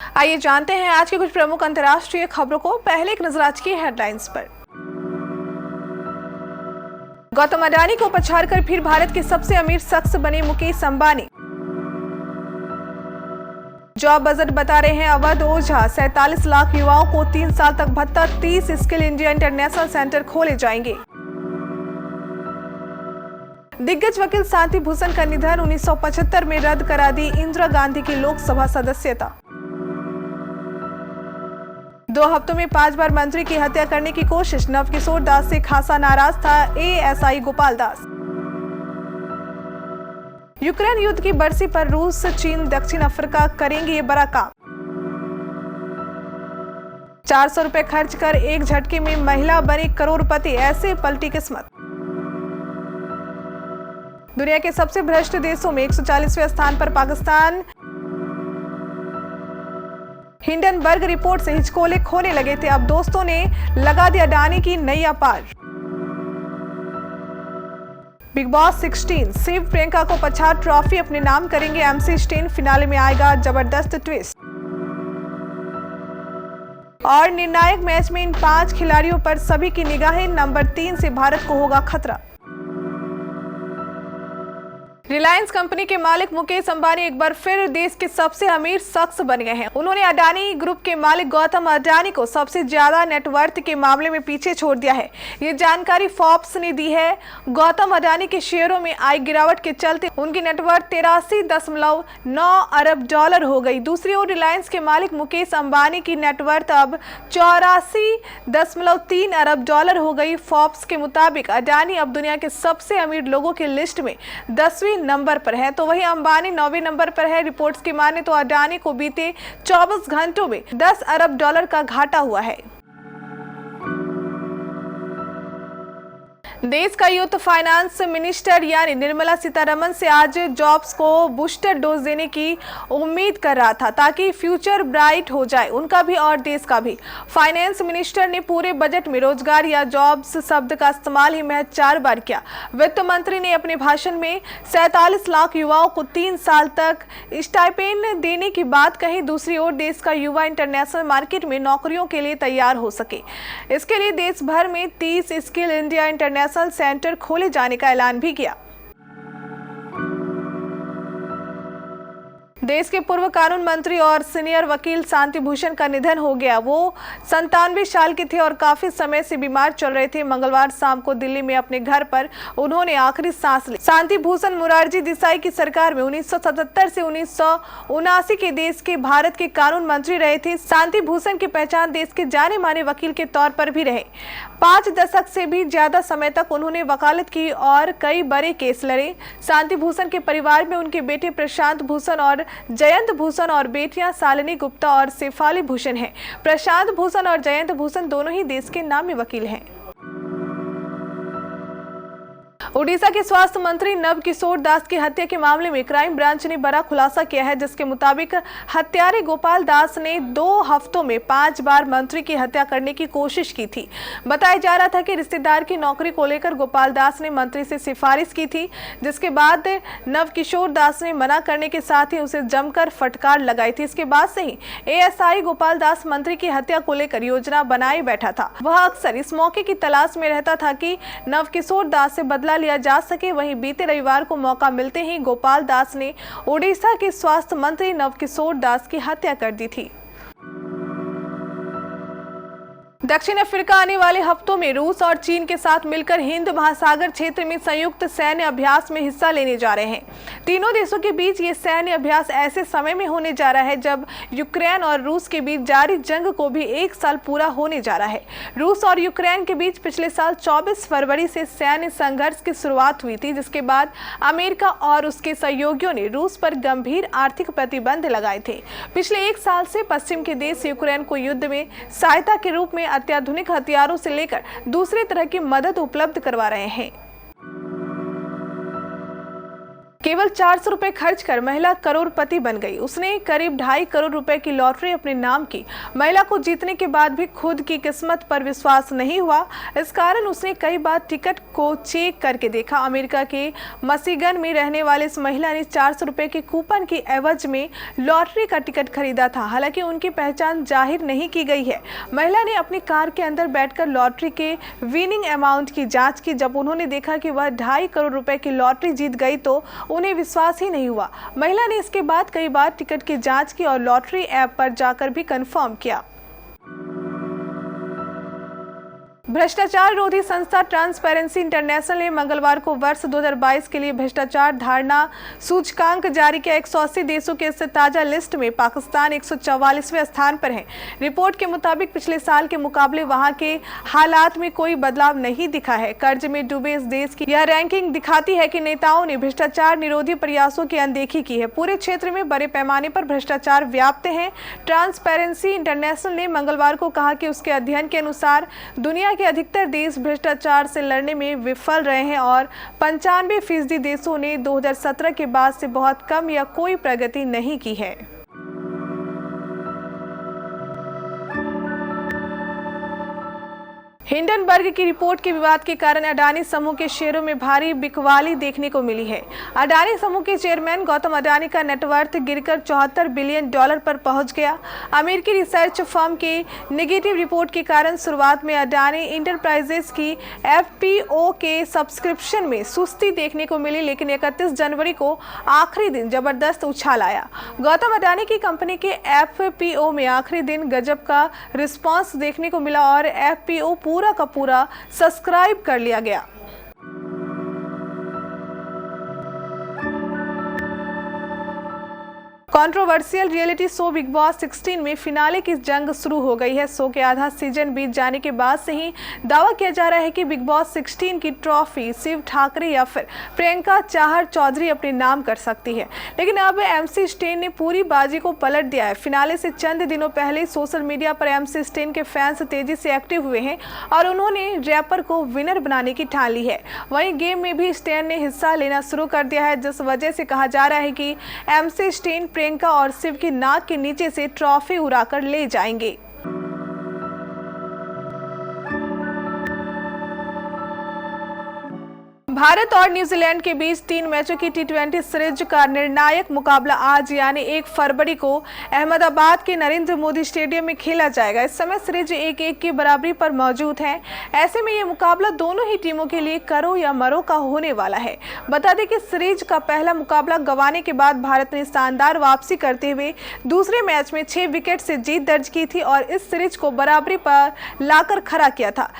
आइए जानते हैं आज की कुछ प्रमुख अंतर्राष्ट्रीय खबरों को। पहले एक नजर आज की हेडलाइंस पर। गौतम अडानी को पछाड़कर फिर भारत के सबसे अमीर शख्स बने मुकेश अंबानी। जॉब बजट बता रहे हैं अवध ओझा, 47 लाख युवाओं को 3 साल तक भत्ता, 30 स्किल इंडिया इंटरनेशनल सेंटर खोले जाएंगे। दिग्गज वकील शांति भूषण का निधन, 1975 में रद्द करा दी इंदिरा गांधी की लोकसभा सदस्यता। 2 हफ्तों में 5 बार मंत्री की हत्या करने की कोशिश, नवकिशोर दास से खासा नाराज था एएसआई गोपाल दास। यूक्रेन युद्ध की बरसी पर रूस, चीन, दक्षिण अफ्रीका करेंगे ये बड़ा काम। 400 रुपए खर्च कर एक झटके में महिला बनी करोड़पति, ऐसे पलटी किस्मत। दुनिया के सबसे भ्रष्ट देशों में 140वें स्थान पर पाकिस्तान। हिंडनबर्ग रिपोर्ट से हिचकोले खोने लगे थे, अब दोस्तों ने लगा दिया अडानी की नैया पार। बिग बॉस 16, शिव प्रियंका को पछाड़ ट्रॉफी अपने नाम करेंगे एमसी स्टेन, फिनाले में आएगा जबरदस्त ट्विस्ट। और निर्णायक मैच में इन 5 खिलाड़ियों पर सभी की निगाहें, नंबर 3 से भारत को होगा खतरा। रिलायंस कंपनी के मालिक मुकेश अंबानी एक बार फिर देश के सबसे अमीर शख्स बन गए हैं। उन्होंने अडानी ग्रुप के मालिक गौतम अडानी को सबसे ज्यादा नेटवर्थ के मामले में पीछे छोड़ दिया है। ये जानकारी फोर्ब्स ने दी है। गौतम अडानी के शेयरों में आई गिरावट के चलते उनकी नेटवर्थ 83.9 अरब डॉलर हो गई। दूसरी ओर रिलायंस के मालिक मुकेश अंबानी की नेटवर्थ अब 84.3 अरब डॉलर हो गई। फोर्ब्स के मुताबिक अडानी अब दुनिया के सबसे अमीर लोगों की लिस्ट में 10वें नंबर पर है, तो वही अंबानी 9वें नंबर पर है। रिपोर्ट्स की माने तो अडानी को बीते 24 घंटों में 10 अरब डॉलर का घाटा हुआ है। देश का यूथ फाइनेंस मिनिस्टर यानी निर्मला सीतारमण से आज जॉब्स को बूस्टर डोज देने की उम्मीद कर रहा था ताकि फ्यूचर ब्राइट हो जाए, उनका भी और देश का भी। फाइनेंस मिनिस्टर ने पूरे बजट में रोजगार या जॉब्स शब्द का इस्तेमाल ही महज 4 बार किया। वित्त मंत्री ने अपने भाषण में 47 लाख युवाओं को 3 साल तक स्टाइपेंड देने की बात कही। दूसरी ओर देश का युवा इंटरनेशनल मार्केट में नौकरियों के लिए तैयार हो सके, इसके लिए देश भर में 30 स्किल इंडिया इंटरनेशनल सेंटर खोले जाने का ऐलान भी किया। देश के पूर्व कानून मंत्री और सीनियर वकील शांति भूषण का निधन हो गया। वो 97 साल के थे और काफी समय से बीमार चल रहे थे। मंगलवार शाम को दिल्ली में अपने घर पर उन्होंने आखिरी सांस ली। शांति भूषण मोरारजी देसाई की सरकार में 1977 से 1979 के देश के भारत के कानून मंत्री रहे थे। शांति भूषण की पहचान देश के जाने माने वकील के तौर पर भी रहे। 5 दशक से भी ज्यादा समय तक उन्होंने वकालत की और कई बड़े केस लड़े। शांति भूषण के परिवार में उनके बेटे प्रशांत भूषण और जयंत भूषण और बेटियां शालिनी गुप्ता और शेफाली भूषण हैं। प्रशांत भूषण और जयंत भूषण दोनों ही देश के नामी वकील हैं। ओडिशा के स्वास्थ्य मंत्री नवकिशोर दास की हत्या के मामले में क्राइम ब्रांच ने बड़ा खुलासा किया है, जिसके मुताबिक हत्यारे गोपाल दास ने 2 हफ्तों में 5 बार मंत्री की हत्या करने की कोशिश की थी। बताया जा रहा था कि रिश्तेदार की नौकरी को लेकर गोपाल दास ने मंत्री से सिफारिश की थी, जिसके बाद नवकिशोर दास ने मना करने के साथ ही उसे जमकर फटकार लगाई थी। इसके बाद से ही एएसआई गोपाल दास मंत्री की हत्या को लेकर योजना बनाए बैठा था। वह अक्सर इस मौके की तलाश में रहता था कि नवकिशोर दास से बदला लिया जा सके। वहीं बीते रविवार को मौका मिलते ही गोपाल दास ने ओडिशा के स्वास्थ्य मंत्री नवकिशोर दास की हत्या कर दी थी। दक्षिण अफ्रीका आने वाले हफ्तों में रूस और चीन के साथ मिलकर हिंद महासागर क्षेत्र में संयुक्त सैन्य अभ्यास में हिस्सा लेने जा रहे हैं। तीनों देशों के बीच ये सैन्य अभ्यास ऐसे समय में होने जा रहा है जब यूक्रेन और रूस के बीच जारी जंग को भी 1 साल पूरा होने जा रहा है। रूस और यूक्रेन के बीच पिछले साल 24 फरवरी से सैन्य संघर्ष की शुरुआत हुई थी, जिसके बाद अमेरिका और उसके सहयोगियों ने रूस पर गंभीर आर्थिक प्रतिबंध लगाए थे। पिछले 1 साल से पश्चिम के देश यूक्रेन को युद्ध में सहायता के रूप में अत्याधुनिक हथियारों से लेकर दूसरे तरह की मदद उपलब्ध करवा रहे हैं। केवल 400 रुपए खर्च कर महिला करोड़पति बन गई। उसने करीब 2.5 करोड़ रुपए की लॉटरी अपने नाम की। महिला को जीतने के बाद भी खुद की किस्मत पर विश्वास नहीं हुआ। इस कारण उसने कई बार टिकट को चेक करके देखा। अमेरिका के मिशिगन में रहने वाली इस महिला ने 400 रुपए के कूपन की एवज में लॉटरी का टिकट खरीदा था। हालांकि उनकी पहचान जाहिर नहीं की गई है। महिला ने अपनी कार के अंदर बैठकर लॉटरी के विनिंग अमाउंट की जाँच की। जब उन्होंने देखा कि वह 2.5 करोड़ रुपए की लॉटरी जीत गई तो उन्हें विश्वास ही नहीं हुआ। महिला ने इसके बाद कई बार टिकट की जांच की और लॉटरी ऐप पर जाकर भी कंफर्म किया। भ्रष्टाचार विरोधी संस्था ट्रांसपेरेंसी इंटरनेशनल ने मंगलवार को वर्ष 2022 के लिए भ्रष्टाचार धारणा सूचकांक जारी किया। 180 देशों के इस ताजा लिस्ट में पाकिस्तान 144वें स्थान पर है। रिपोर्ट के मुताबिक पिछले साल के मुकाबले वहां के हालात में कोई बदलाव नहीं दिखा है। कर्ज में डूबे इस देश की यह रैंकिंग दिखाती है कि नेताओं ने भ्रष्टाचार निरोधी प्रयासों की अनदेखी की है। पूरे क्षेत्र में बड़े पैमाने पर भ्रष्टाचार व्याप्त है। ट्रांसपेरेंसी इंटरनेशनल ने मंगलवार को कहा कि उसके अध्ययन के अनुसार दुनिया के अधिकतर देश भ्रष्टाचार से लड़ने में विफल रहे हैं और 95% देशों ने 2017 के बाद से बहुत कम या कोई प्रगति नहीं की है। हिंडनबर्ग की रिपोर्ट के विवाद के कारण अडानी समूह के शेयरों में भारी बिकवाली देखने को मिली है। अडानी समूह के चेयरमैन गौतम अडानी का नेटवर्थ गिरकर $74 बिलियन पर पहुंच गया। अमेरिकी रिसर्च फर्म के नेगेटिव रिपोर्ट के कारण शुरुआत में अडानी इंटरप्राइजेस की FPO के सब्सक्रिप्शन में सुस्ती देखने को मिली, लेकिन 31 जनवरी को आखिरी दिन जबरदस्त उछाल आया। गौतम अडानी की कंपनी के FPO में आखिरी दिन गजब का रिस्पॉन्स देखने को मिला और FPO पूरा का पूरा सब्सक्राइब कर लिया गया। Controversial reality show big boss 16 में फिनाले की जंग शुरू हो गई है। शो के आधा सीजन बीत जाने के बाद से ही दावा किया जा रहा है कि बिग बॉस 16 की ट्रॉफी शिव ठाकरे या फिर प्रियंका चाहर चौधरी अपने नाम कर सकती है, लेकिन अब MC स्टेन ने पूरी बाजी को पलट दिया है। फिनाले से चंद दिनों पहले सोशल मीडिया पर MC स्टेन के फैंस तेजी से एक्टिव हुए हैं और उन्होंने रैपर को विनर बनाने की ठान ली है। वहीं गेम में भी स्टेन ने हिस्सा लेना शुरू कर दिया है, जिस वजह से कहा जा रहा है कि MC स्टेन प्रियंका और शिव की नाक के नीचे से ट्रॉफी उड़ाकर ले जाएंगे। भारत और न्यूजीलैंड के बीच 3 मैचों की T20 सीरीज का निर्णायक मुकाबला आज यानी 1 फरवरी को अहमदाबाद के नरेंद्र मोदी स्टेडियम में खेला जाएगा। इस समय सीरीज 1-1 की बराबरी पर मौजूद है। ऐसे में ये मुकाबला दोनों ही टीमों के लिए करो या मरो का होने वाला है। बता दें कि सीरीज का पहला मुकाबला गंवाने के बाद भारत ने शानदार वापसी करते हुए दूसरे मैच में 6 विकेट से जीत दर्ज की थी और इस सीरीज को बराबरी पर लाकर खड़ा किया था।